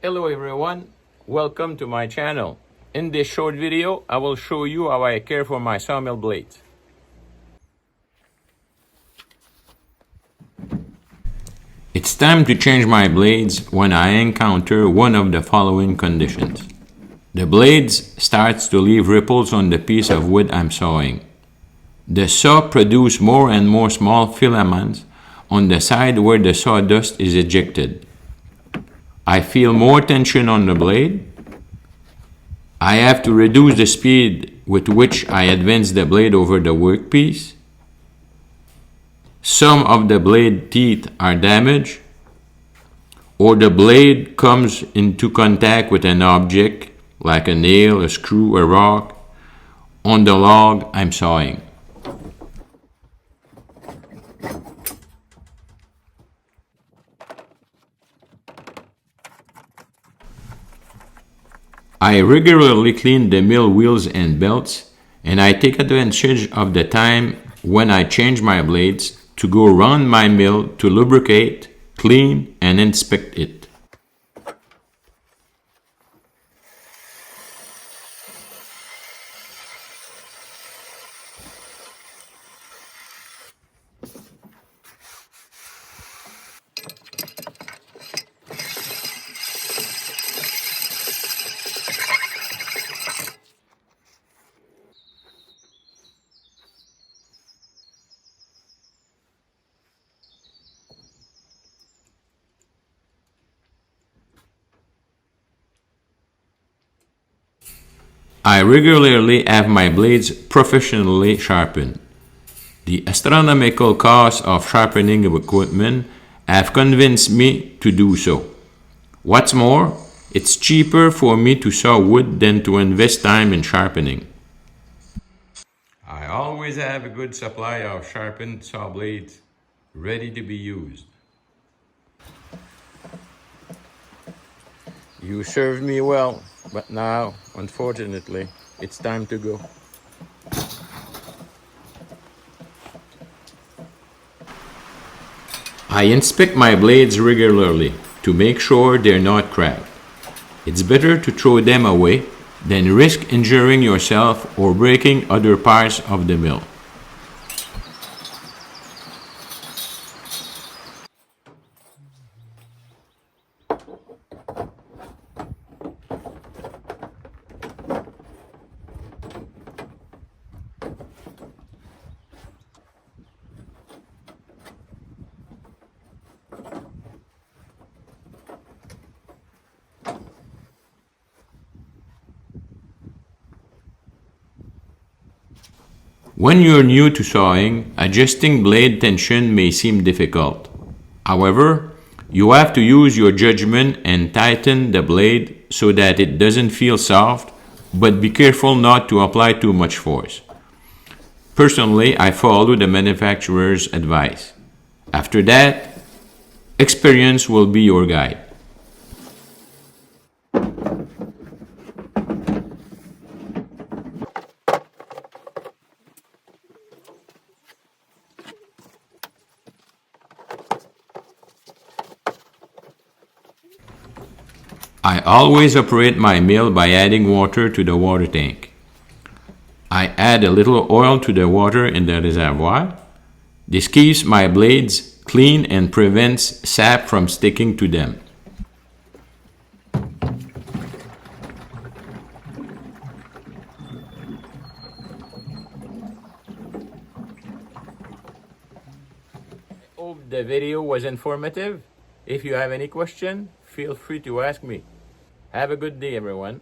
Hello everyone, welcome to my channel. In this short video, I will show you how I care for my sawmill blades. It's time to change my blades when I encounter one of the following conditions. The blades starts to leave ripples on the piece of wood I'm sawing. The saw produces more and more small filaments on the side where the sawdust is ejected. I feel more tension on the blade. I have to reduce the speed with which I advance the blade over the workpiece. Some of the blade teeth are damaged, or the blade comes into contact with an object like a nail, a screw, a rock on the log I'm sawing. I regularly clean the mill wheels and belts, and I take advantage of the time when I change my blades to go around my mill to lubricate, clean, and inspect it. I regularly have my blades professionally sharpened. The astronomical cost of sharpening equipment have convinced me to do so. What's more, it's cheaper for me to saw wood than to invest time in sharpening. I always have a good supply of sharpened saw blades ready to be used. You served me well, but now, unfortunately, it's time to go. I inspect my blades regularly to make sure they're not cracked. It's better to throw them away than risk injuring yourself or breaking other parts of the mill. When you're new to sawing, adjusting blade tension may seem difficult. However, you have to use your judgment and tighten the blade so that it doesn't feel soft, but be careful not to apply too much force. Personally, I follow the manufacturer's advice. After that, experience will be your guide. I always operate my mill by adding water to the water tank. I add a little oil to the water in the reservoir. This keeps my blades clean and prevents sap from sticking to them. I hope the video was informative. If you have any question, feel free to ask me. Have a good day, everyone.